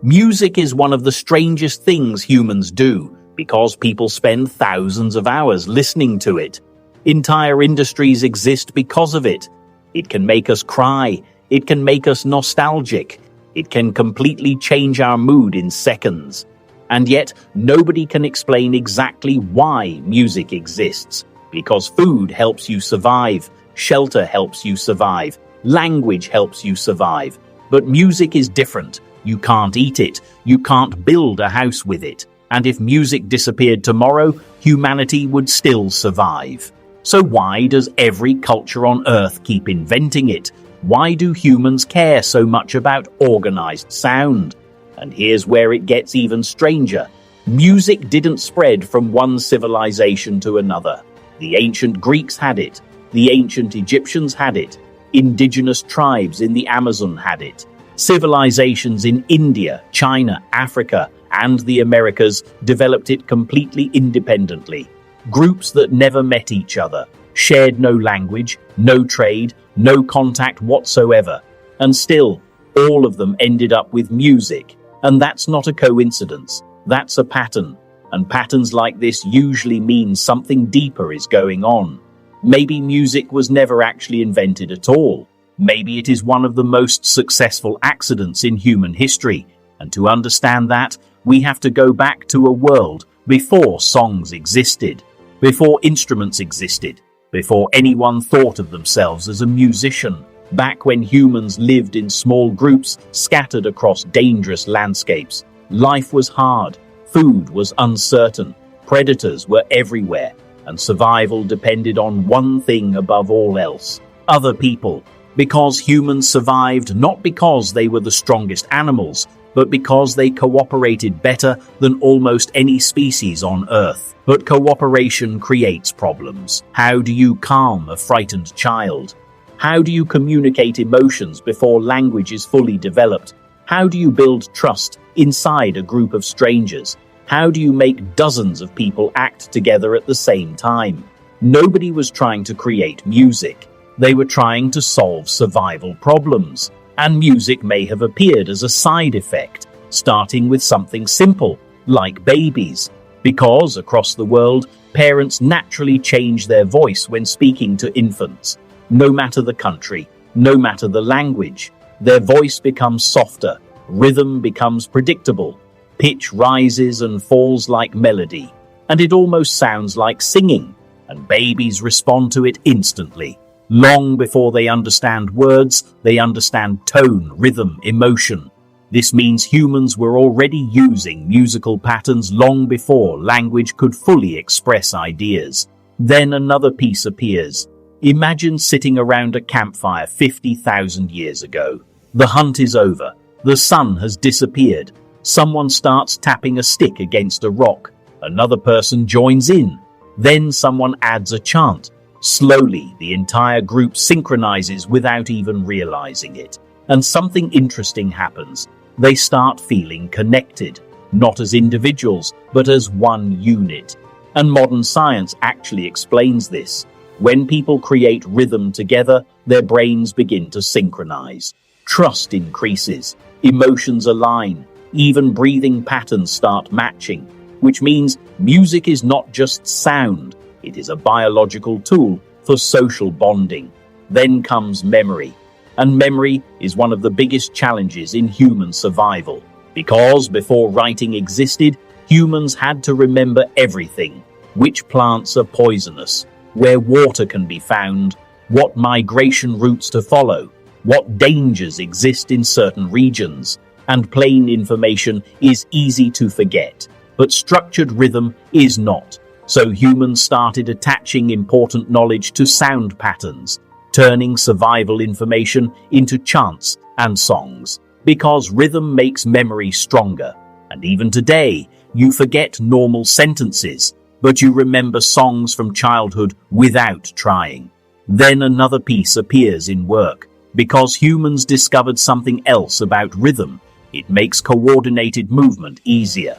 Music is one of the strangest things humans do because people spend thousands of hours listening to it. Entire industries exist because of it. It can make us cry. It can make us nostalgic. It can completely change our mood in seconds. And yet, nobody can explain exactly why music exists. Because food helps you survive, shelter helps you survive, language helps you survive. But music is different. You can't eat it. You can't build a house with it. And if music disappeared tomorrow, humanity would still survive. So why does every culture on Earth keep inventing it? Why do humans care so much about organized sound? And here's where it gets even stranger. Music didn't spread from one civilization to another. The ancient Greeks had it. The ancient Egyptians had it. Indigenous tribes in the Amazon had it. Civilizations in India, China, Africa, and the Americas developed it completely independently. Groups that never met each other, shared no language, no trade, no contact whatsoever. And still, all of them ended up with music. And that's not a coincidence. That's a pattern. And patterns like this usually mean something deeper is going on. Maybe music was never actually invented at all. Maybe it is one of the most successful accidents in human history. And to understand that, we have to go back to a world before songs existed, before instruments existed, before anyone thought of themselves as a musician, back when humans lived in small groups scattered across dangerous landscapes. Life was hard, food was uncertain, predators were everywhere, and survival depended on one thing above all else: other people. Because humans survived not because they were the strongest animals, but because they cooperated better than almost any species on Earth. But cooperation creates problems. How do you calm a frightened child? How do you communicate emotions before language is fully developed? How do you build trust inside a group of strangers? How do you make dozens of people act together at the same time? Nobody was trying to create music. They were trying to solve survival problems, and music may have appeared as a side effect, starting with something simple, like babies, because across the world, parents naturally change their voice when speaking to infants. No matter the country, no matter the language, their voice becomes softer, rhythm becomes predictable, pitch rises and falls like melody, and it almost sounds like singing, and babies respond to it instantly. Long before they understand words, they understand tone, rhythm, emotion. This means humans were already using musical patterns long before language could fully express ideas. Then another piece appears. Imagine sitting around a campfire 50,000 years ago. The hunt is over. The sun has disappeared. Someone starts tapping a stick against a rock. Another person joins in. Then someone adds a chant. Slowly, the entire group synchronizes without even realizing it. And something interesting happens. They start feeling connected, not as individuals, but as one unit. And modern science actually explains this. When people create rhythm together, their brains begin to synchronize. Trust increases, emotions align, even breathing patterns start matching, which means music is not just sound. It is a biological tool for social bonding. Then comes memory. And memory is one of the biggest challenges in human survival. Because before writing existed, humans had to remember everything. Which plants are poisonous, where water can be found, what migration routes to follow, what dangers exist in certain regions. And plain information is easy to forget, but structured rhythm is not. So humans started attaching important knowledge to sound patterns, turning survival information into chants and songs, because rhythm makes memory stronger. And even today, you forget normal sentences, but you remember songs from childhood without trying. Then another piece appears in work. Because humans discovered something else about rhythm, it makes coordinated movement easier.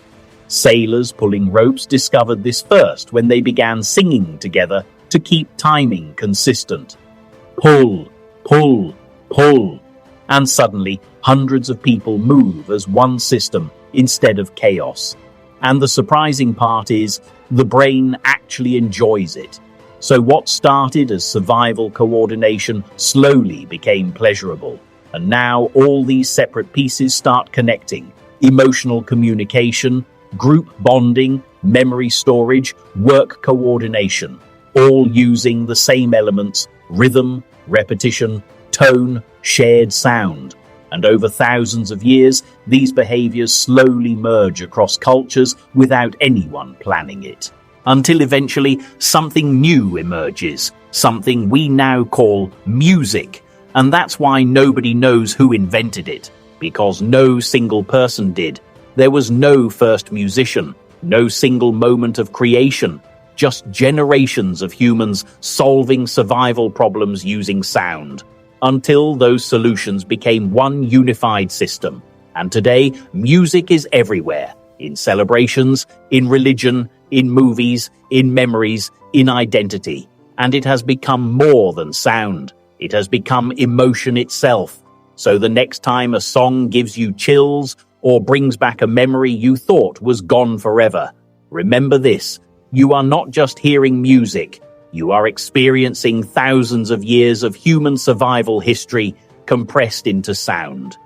Sailors pulling ropes discovered this first when they began singing together to keep timing consistent. Pull, pull, pull. And suddenly, hundreds of people move as one system instead of chaos. And the surprising part is, the brain actually enjoys it. So what started as survival coordination slowly became pleasurable. And now all these separate pieces start connecting. Emotional communication, group bonding, memory storage, work coordination, all using the same elements: rhythm, repetition, tone, shared sound. And over thousands of years, these behaviors slowly merge across cultures without anyone planning it. Until eventually something new emerges, something we now call music. And that's why nobody knows who invented it, because no single person did. There was no first musician, no single moment of creation, just generations of humans solving survival problems using sound, until those solutions became one unified system. And today, music is everywhere, in celebrations, in religion, in movies, in memories, in identity. And it has become more than sound. It has become emotion itself. So the next time a song gives you chills or brings back a memory you thought was gone forever, remember this: you are not just hearing music, you are experiencing thousands of years of human survival history compressed into sound.